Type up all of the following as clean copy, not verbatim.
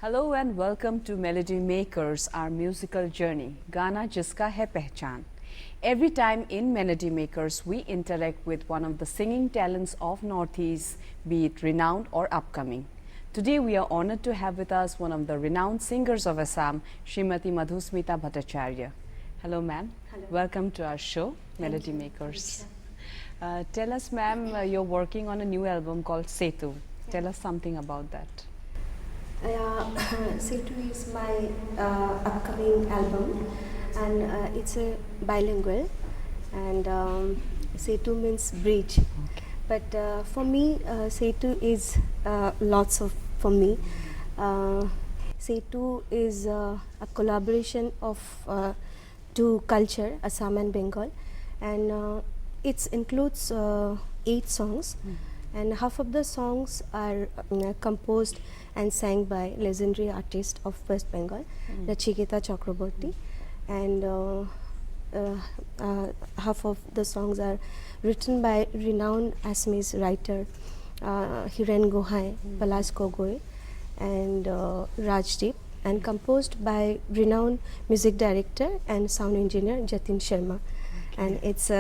Hello and welcome to Melody Makers, our musical journey, Gana Jiska Hai Pehchan. Every time in Melody Makers, we interact with one of the singing talents of Northeast, be it renowned or upcoming. Today, we are honored to have with us one of the renowned singers of Assam, Srimati Madhusmita Bhattacharya. Hello, ma'am. Hello. Welcome to our show, Melody Makers. Tell us, ma'am, you're working on a new album called Setu. Tell us something about that. Setu is my upcoming album, and it's a bilingual, and Setu means bridge. But for me, Setu is lots of for me. Setu is a collaboration of two culture, Assam and Bengal, and it includes 8 songs. And half of the songs are composed and sang by legendary artist of West Bengal, Nachiketa Chakraborty, and half of the songs are written by renowned Assamese writer Hiren Gohai, Palash Gogoi, and Rajdeep, and composed by renowned music director and sound engineer Jatin Sharma. And it's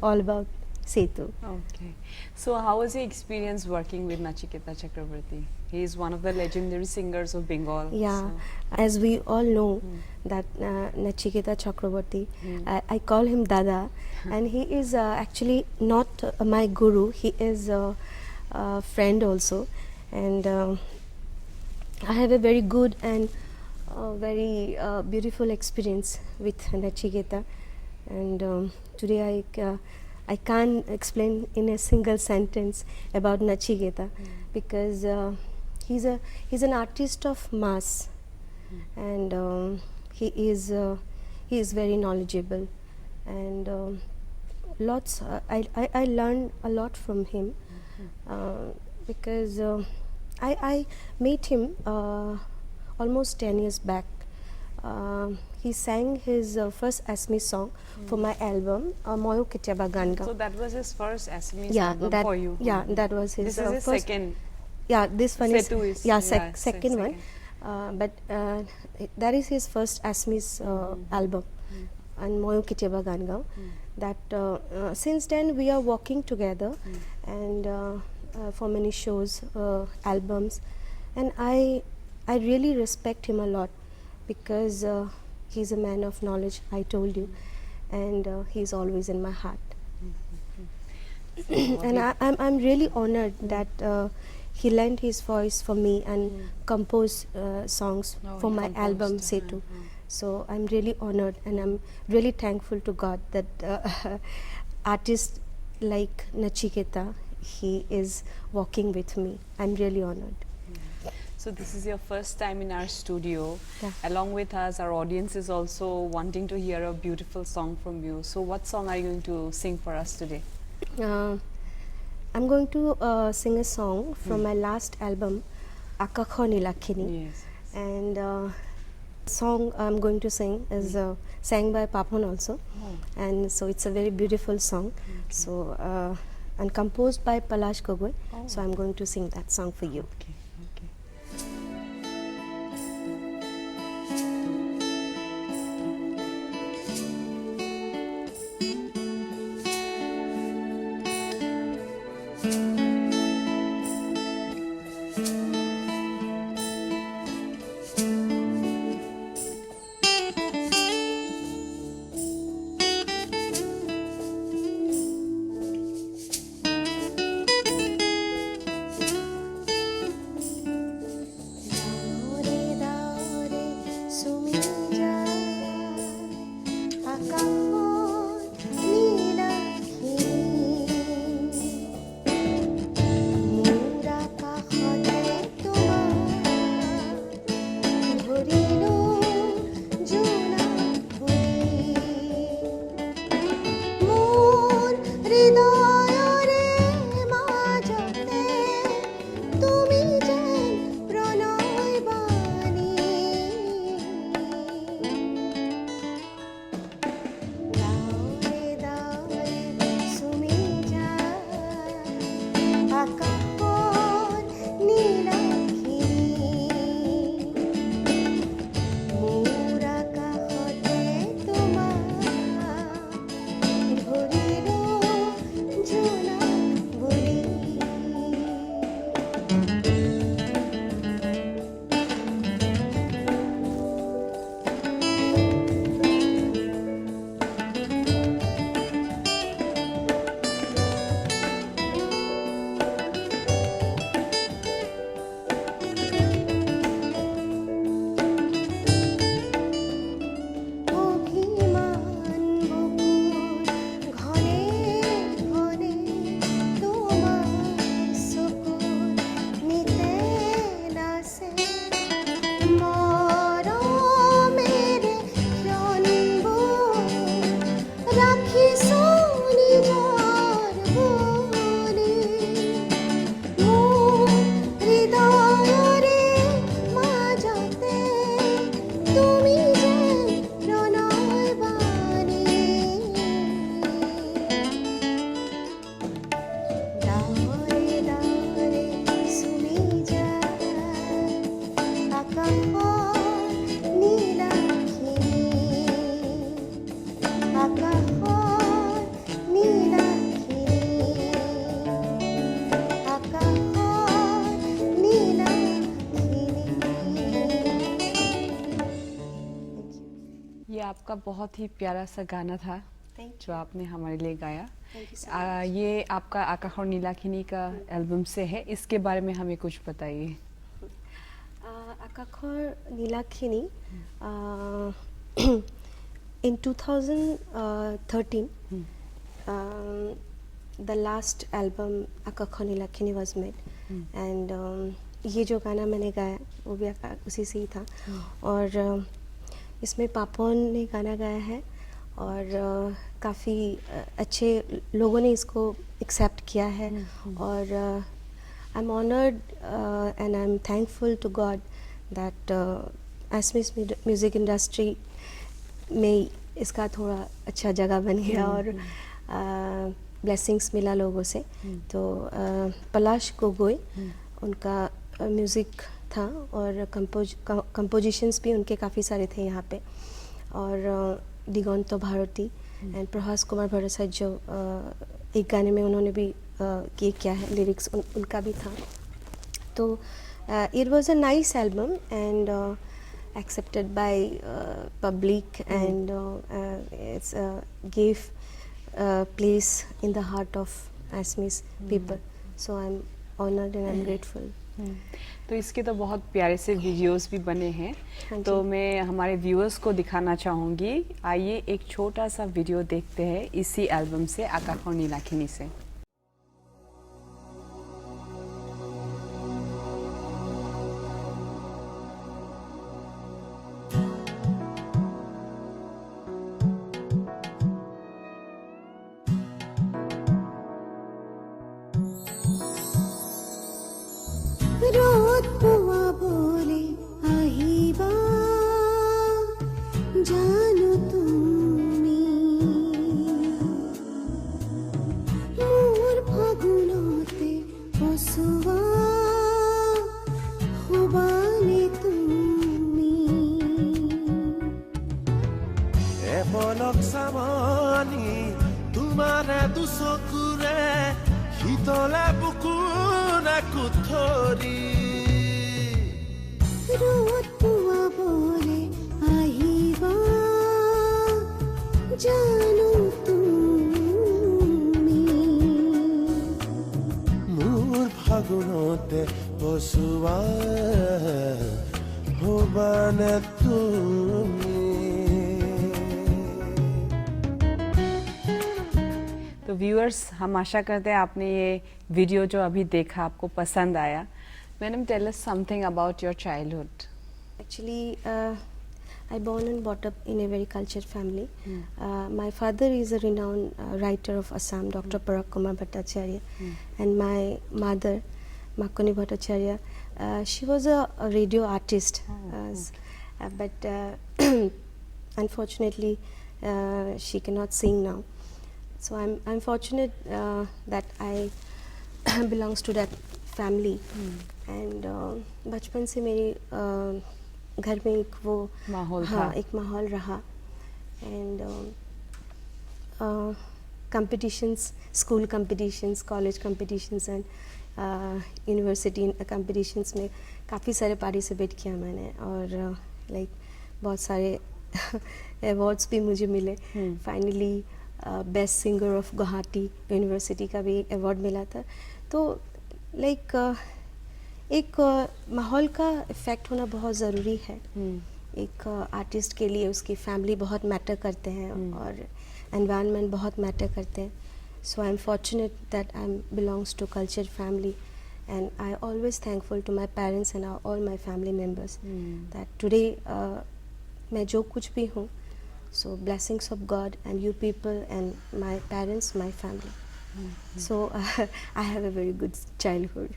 all about Setu. Okay. So how was your experience working with Nachiketa Chakraborty? He is one of the legendary singers of Bengal. Yeah, as we all know that Nachiketa Chakraborty, I call him Dada, and he is actually not my guru, he is a friend also, and I have a very good and very beautiful experience with Nachiketa, and today I can't explain in a single sentence about Nachiketa because he's an artist of mass, and he is very knowledgeable, and I learned a lot from him because I met him almost 10 years back. He sang his first Assamese song for my album, Moyo Ketyaba Gan Gao. So that was his first Assamese Yeah, album that, for you. yeah, that was his This is his first. second. Yeah, this one Setu is is- yeah, yeah, second one, second. but that is his first Assamese album, and Moyo Ketyaba Gan Gao. That since then we are working together, and for many shows, albums, and I really respect him a lot because he's a man of knowledge. I told you, and he's always in my heart. And I'm really honored that he lent his voice for me and composed songs for he my album composed, Setu. So I'm really honored, and I'm really thankful to God that artist like Nachiketa, he is walking with me. I'm really honored. So this is your first time in our studio. Yeah. Along with us, our audience is also wanting to hear a beautiful song from you. So what song are you going to sing for us today? I'm going to sing a song from my last album, Akakho Nilakini. Yes. And the song I'm going to sing is sang by Papan also, and so it's a very beautiful song. So and composed by Palash Gogoi. So I'm going to sing that song for you. Okay. Okay. ये आपका बहुत ही प्यारा सा गाना था Thank जो आपने हमारे लिए गाया। Thank you so much. ये आपका आकाश और नीलाखिनी का एल्बम से है, इसके बारे में हमें कुछ बताइए। Akakor Nilakini, in 2013, the last album Akakor Nilakini was made, and ये जो गाना मैंने गाया वो भी उसी से ही था, और इसमें पापोन ने गाना गाया है, और काफ़ी अच्छे लोगों ने इसको एक्सेप्ट किया है, और I am honoured and I am thankful to God that Assamese music industry में इसका थोड़ा अच्छा जगह बन गया, और ब्लेसिंग्स मिला लोगों से। तो पलाश गोगोई उनका म्यूज़िक था, और कंपोजिशंस भी उनके काफ़ी सारे थे यहाँ पे, और दिगंतो भारती एंड प्रभास कुमार भट्टाचार्य जो एक गाने में उन्होंने भी ये किया है, लिरिक्स उनका भी था। तो it was a nice album and accepted by public, and it's gave place in the heart of Assamese people. So I'm honored and I'm grateful. तो इसके तो बहुत प्यारे से वीडियोस भी बने हैं, हाँ तो जी। मैं हमारे व्यूअर्स को दिखाना चाहूँगी। आइए एक छोटा सा वीडियो देखते हैं इसी एल्बम से, आकाश और नीलाखिनी से। रात पुआ बोले আহিবা জানো তুমি মোর ফাগুনতে বসুয়া হবানে তুমি এপলক চামনি তোমাৰে দুচকুৰে শীতলে বুকুৰে কুঠৰি রাত পুয়া বলে আহিবা জানো তুমি মোৰ ফাগুনতে বসুৱা হবানে তুমি। तो व्यूअर्स, हम आशा करते हैं आपने ये वीडियो जो अभी देखा आपको पसंद आया। Madam, tell us something about your childhood. Actually, I born and brought up in a very cultured family. My father is a renowned writer of Assam, Dr. Parag Kumar Bhattacharya, and my mother, Makoni Bhattacharya, she was a radio artist, but unfortunately she cannot sing now. So I'm fortunate that I belongs to that family, and बचपन से मेरे घर में एक वो माहौल हाँ था। एक माहौल रहा, and competitions, school competitions, college competitions and university competitions में काफ़ी सारे पार्टिसिपेट किया मैंने, और लाइक बहुत सारे अवार्ड्स भी मुझे मिले। Finally best singer of Guwahati university का भी अवार्ड मिला था। तो लाइक एक माहौल का इफ़ेक्ट होना बहुत ज़रूरी है। एक आर्टिस्ट के लिए उसकी फैमिली बहुत मैटर करते हैं, और एनवायरनमेंट बहुत मैटर करते हैं। So I am fortunate that I belongs to culture family, and I always thankful to my parents and all my family members that today मैं जो कुछ भी हूँ, so blessings of God and you people and my parents, my family. So I have a very good childhood.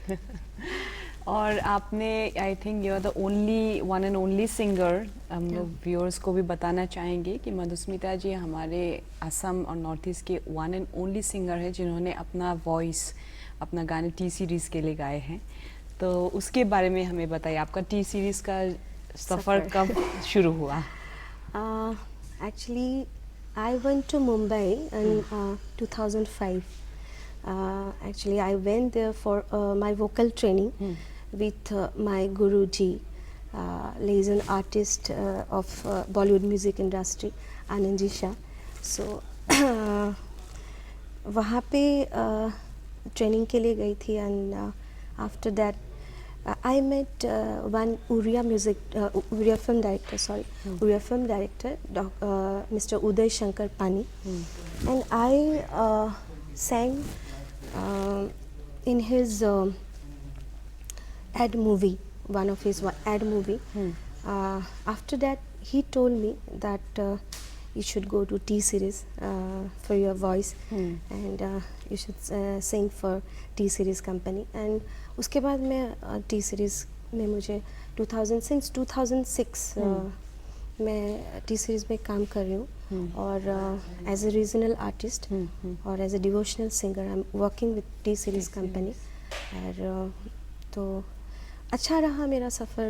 और आपने, I think you are the only one and only singer, हम लोग viewers को भी बताना चाहेंगे कि मधुस्मिता जी हमारे असम और नॉर्थ ईस्ट के वन एंड ओनली सिंगर है जिन्होंने अपना वॉइस, अपना गाने टी सीरीज़ के लिए गाए हैं। तो उसके बारे में हमें बताइए, आपका टी सीरीज़ का सफ़र कब शुरू हुआ? Actually, I went to Mumbai in 2005. Actually, I went there for my vocal training with my Guruji, He is an artist of Bollywood music industry, Anand Ji Shah. So वहाँ पे training के लिए गई थी and after that I met one Uriya film director, Mr. Uday Shankar Pani, and I sang in his ad movie, one of his ad movie. After that, he told me that you should go to T Series for your voice, and you should sing for T Series company. And उसके बाद मैं T Series में मुझे 2006 मैं T Series में काम कर रही हूँ और एज ए रीजनल आर्टिस्ट और as a devotional singer I am working with T Series company. और तो अच्छा रहा मेरा सफ़र,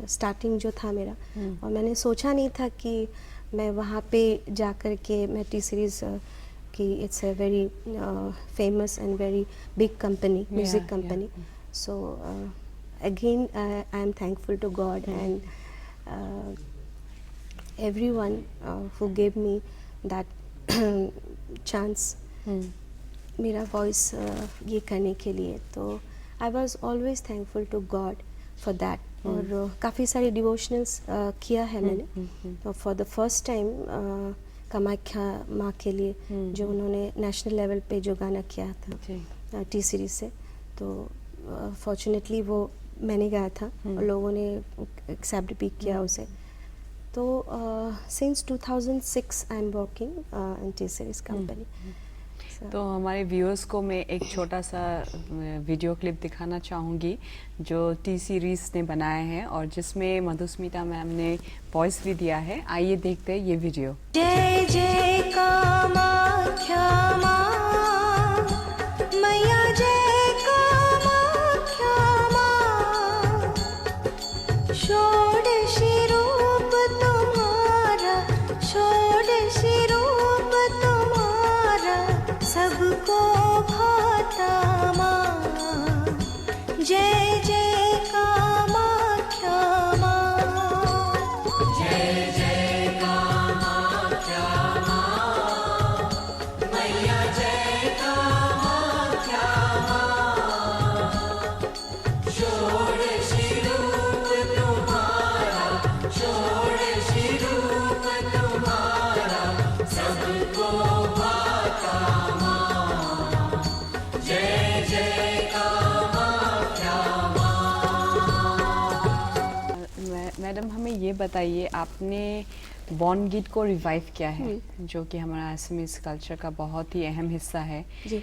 स्टार्टिंग जो था मेरा, और मैंने सोचा नहीं था कि मैं वहाँ पे जा कर के मैं T Series कि it's a very famous and very big company, music company. So again, I am thankful to God and everyone who gave me that chance, मेरा voice ये करने के लिए। तो I was always thankful to God for that। और काफ़ी सारे devotionals किया है मैंने। तो for the first time Kamakhya माँ के लिए जो उन्होंने नेशनल लेवल पे जो गाना किया था T Series से, तो फॉर्चुनेटली वो मैंने गाया था और लोगों ने एक्सेप्ट भी किया उसे। तो since 2006 I am working in T Series company. तो हमारे व्यूअर्स को मैं एक छोटा सा वीडियो क्लिप दिखाना चाहूँगी जो T Series ने बनाया है और जिसमें मधुस्मिता मैम ने वॉइस भी दिया है। आइए देखते हैं ये वीडियो। जय जय कामाख्या माँ मैया, जय कामाख्या माँ, षोडशी रूप तुम्हारा, षोडशी रूप तुम्हारा, सबको भाता माँ, जय जय कामाख्या माँ, जय जय कामाख्या माँ, मैया जय कामाख्या माँ, षोडशी रूप तुम्हारा, षोडशी रूप तुम्हारा, सबको भाता माँ, जय जय कामाख्या माँ। मैडम हमें ये बताइए, आपने बॉन गीत को रिवाइव किया है जो कि हमारा असमीज कल्चर का बहुत ही अहम हिस्सा है जी।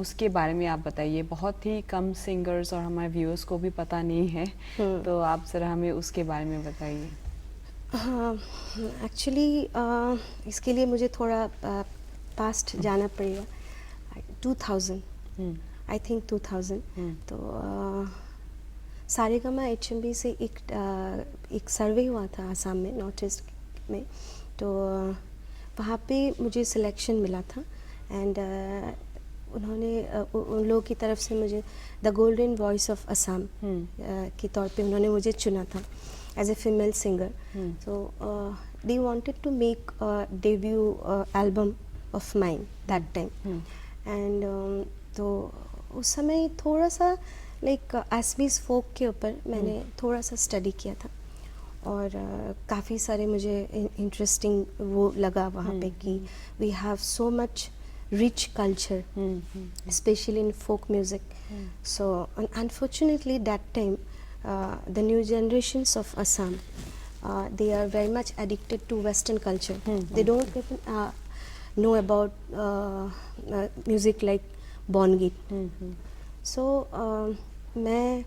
उसके बारे में आप बताइए। बहुत ही कम सिंगर्स और हमारे व्यूअर्स को भी पता नहीं है, तो आप ज़रा हमें उसके बारे में बताइए। हाँ, एक्चुअली इसके लिए मुझे थोड़ा पास्ट जाना पड़ेगा। 2000 आई थिंक 2000। तो सारेगामा HMB से एक सर्वे हुआ था आसाम में, नॉर्थ ईस्ट में। तो वहाँ पे मुझे सिलेक्शन मिला था एंड उन्होंने उन लोगों की तरफ से मुझे the golden voice of Assam के तौर पे उन्होंने मुझे चुना था एज ए फीमेल सिंगर। तो they wanted to make debut album of mine that time. And तो उस समय थोड़ा सा लाइक असमीज फोक के ऊपर मैंने थोड़ा सा स्टडी किया था और काफ़ी सारे मुझे इंटरेस्टिंग वो लगा वहाँ पे कि we have so much rich culture, especially in folk music. So unfortunately that time the new generations of Assam, they are very much addicted to Western culture. They don't even know about music like Bongeet. So मैं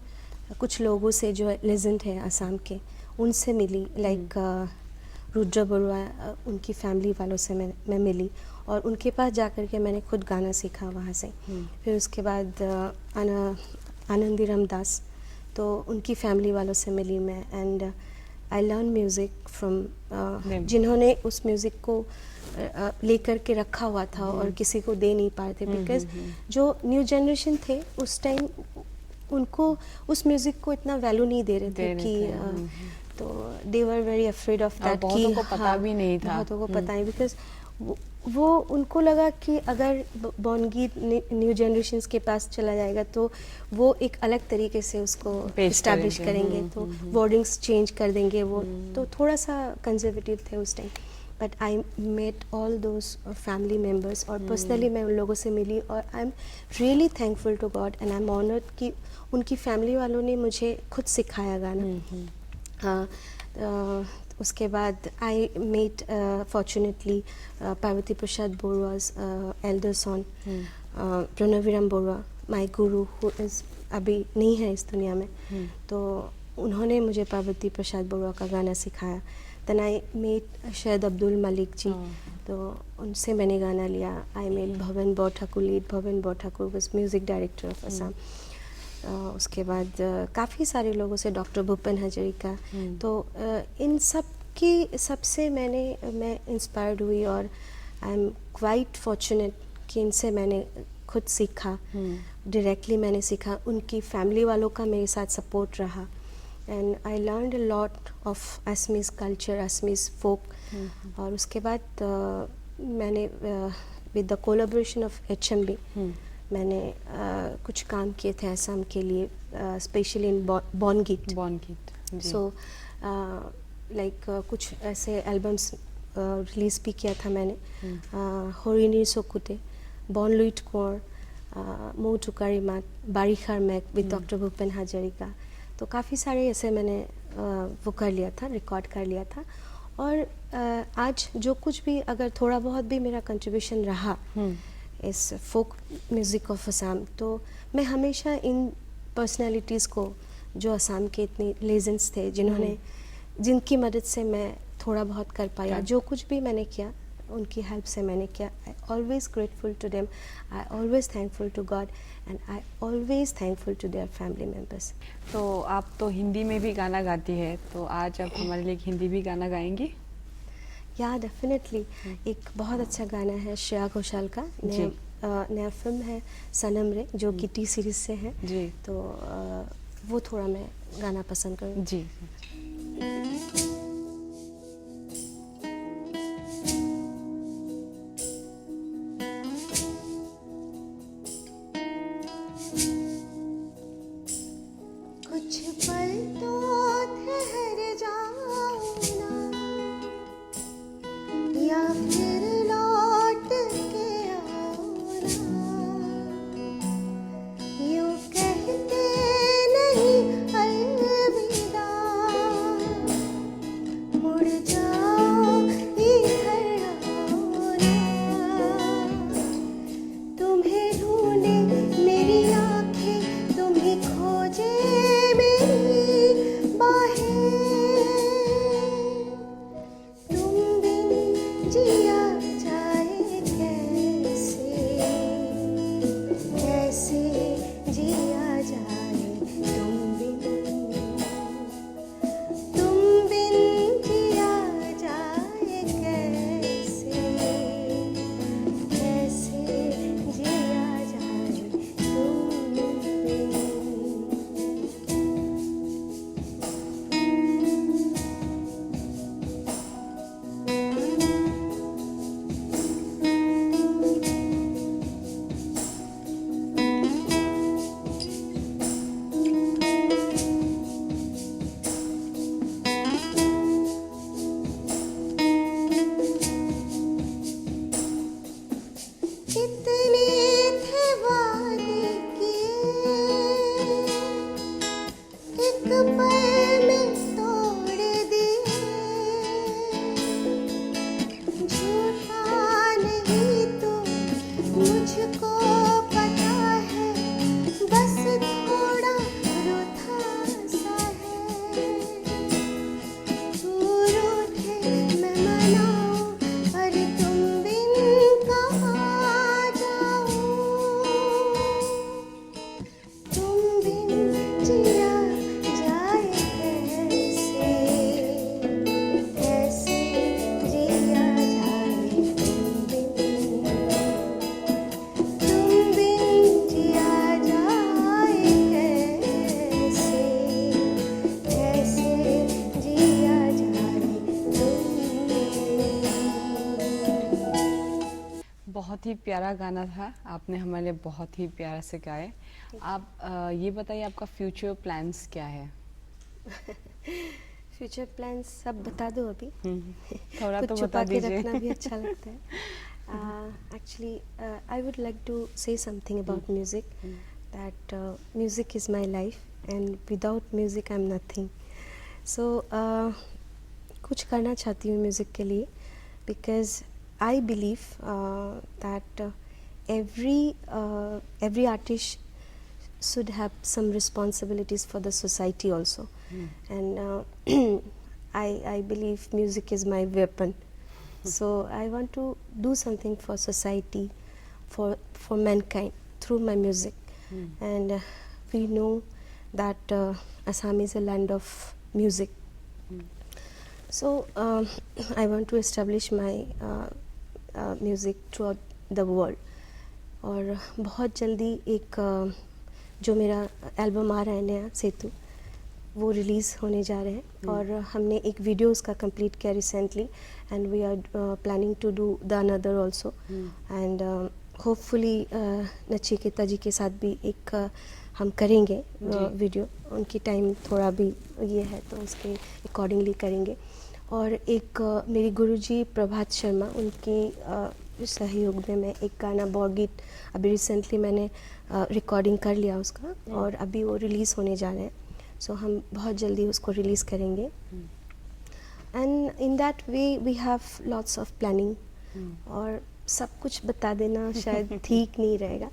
कुछ लोगों से जो legend है असम के उनसे मिली, like Rudra Barua, उनकी family वालों से मैं मिली और उनके पास जाकर के मैंने खुद गाना सीखा वहाँ से। फिर उसके बाद आनंदी रामदास, तो उनकी फैमिली वालों से मिली मैं and I learn music from जिन्होंने उस म्यूज़िक को लेकर के रखा हुआ था और किसी को दे नहीं पाए थे, बिकॉज जो न्यू जनरेशन थे उस टाइम उनको उस म्यूज़िक को इतना वैल्यू नहीं दे रहे थे कि तो they were very afraid of that कि बहुतों को पता भी नहीं था। बहुतों को पता नहीं, बिकॉज वो उनको लगा कि अगर बॉनगीत न्यू जनरेशन्स के पास चला जाएगा तो वो एक अलग तरीके से उसको पेश इस्टेब्लिश करेंगे। करेंगे, तो वर्डिंग्स चेंज कर देंगे वो, तो थोड़ा सा कंजर्वेटिव थे उस time. But I met all those family members, और पर्सनली मैं उन लोगों से मिली, और I am really thankful to God and I am honoured कि उनकी फैमिली वालों ने मुझे खुद सिखाया गाना। उसके बाद I met fortunately Parvati Prasad Barua's elder son Pranviram Barua, my guru who is अभी नहीं है इस दुनिया में, तो उन्होंने मुझे पार्वती प्रसाद बोरुआ का गाना सिखाया। देन आई मेट शहीद अब्दुल मलिक जी, तो उनसे मैंने गाना लिया। आई मेट भवन बो ठाकुर, लीड भवन बो Thakur was music director of Assam. उसके बाद काफ़ी सारे लोगों से, डॉक्टर भूपेन हजारिका, तो इन सब की सबसे मैं इंस्पायर्ड हुई, और आई एम क्वाइट फॉर्चुनेट कि इनसे मैंने खुद सीखा, डायरेक्टली मैंने सीखा, उनकी फैमिली वालों का मेरे साथ सपोर्ट रहा, and I learned a lot of Assamese culture, Assamese folk. और उसके बाद मैंने with the collaboration of HMB मैंने कुछ काम किए थे असम के लिए, स्पेशली इन बॉनगीत। सो लाइक कुछ ऐसे एल्बम्स रिलीज़ भी किया था मैंने, हरिणी सोकुटे, बॉन लुइट कुंवर, मो टुकारी मात, बारिशार मैक विद डॉक्टर भूपेन हजारिका। तो काफ़ी सारे ऐसे मैंने वो कर लिया था, रिकॉर्ड कर लिया था। और आज जो कुछ भी अगर थोड़ा बहुत भी मेरा कंट्रीब्यूशन रहा इस फोक म्यूज़िक ऑफ असम, तो मैं हमेशा इन पर्सनालिटीज़ को, जो असम के इतने लेजेंड्स थे, जिनकी मदद से मैं थोड़ा बहुत कर पाया, जो कुछ भी मैंने किया उनकी हेल्प से मैंने किया, I always grateful to them, I always thankful to God, and I always thankful to their family members. तो आप तो हिंदी में भी गाना गाती है, तो आज आप हमारे लिए एक हिंदी भी गाना गाएंगी? या डेफिनेटली, एक बहुत अच्छा गाना है श्रेया घोषाल का, नया फिल्म है सनम रे, जो कि टी सीरीज से है जी, तो वो थोड़ा मैं गाना पसंद करूँ जी। कुछ पल तो ठहर जाओ ना, या फिर लौट के आओ ना, यूं कहते नहीं अलविदा, मुड़ जाओ इधर आओ ना, तुम्हें ढूंढे मेरी आँखें, तुम्हें खोजे मेरी बाहें, तुम बिन जिया जाए कैसे, कैसे जिया जाए तुम बिन जिया बहुत ही प्यारा गाना था, आपने हमारे लिए बहुत ही प्यारा से गाए। आप ये बताइए आपका फ्यूचर प्लान्स क्या है? फ्यूचर प्लान्स सब बता दो अभी। थोड़ा कुछ तो छुपा बता के दीजिए। रखना भी अच्छा लगता है। Actually, I would like to say something about music. That music is my life, and without music I'm nothing. So कुछ करना चाहती हूँ म्यूज़िक के लिए, because I believe that every artist should have some responsibilities for the society also. And I believe music is my weapon. So I want to do something for society, for mankind through my music. And we know that Assam is a land of music. So I want to establish my music throughout the world. और बहुत जल्दी एक जो मेरा album आ रहा है नया सेतु, वो रिलीज़ होने जा रहे हैं। और हमने एक वीडियो उसका कंप्लीट किया recently, and we are planning to do the another also. And hopefully Nachiketa ji के साथ भी एक हम करेंगे वीडियो। उनकी टाइम थोड़ा भी ये है तो उसके अकॉर्डिंगली करेंगे। और एक मेरी गुरुजी प्रभात शर्मा, उनके सहयोग में मैं एक गाना बॉर्गीट अभी रिसेंटली मैंने रिकॉर्डिंग कर लिया उसका, और अभी वो रिलीज़ होने जा रहे हैं। सो हम बहुत जल्दी उसको रिलीज़ करेंगे। And in that way we have lots of planning. और सब कुछ बता देना शायद ठीक नहीं रहेगा,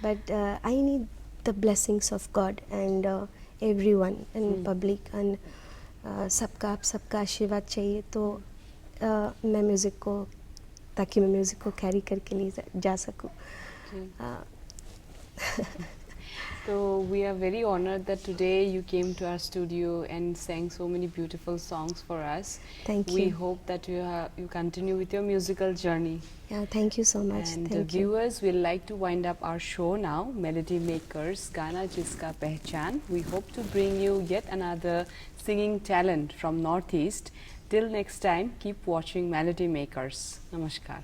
but I need the blessings of God and everyone and public, and सबका आशीर्वाद चाहिए तो मैं म्यूज़िक को, ताकि मैं म्यूज़िक को कैरी करके ले जा सकूँ। So we are very honored that today you came to our studio and sang so many beautiful songs for us. Thank We you. hope that you continue with your musical journey. Yeah, thank you so much. And Thank you. viewers, we'll like to wind up our show now, Melody Makers, Gana Jiska Pehchan. We hope to bring you yet another singing talent from Northeast. Till next time, keep watching Melody Makers. Namaskar.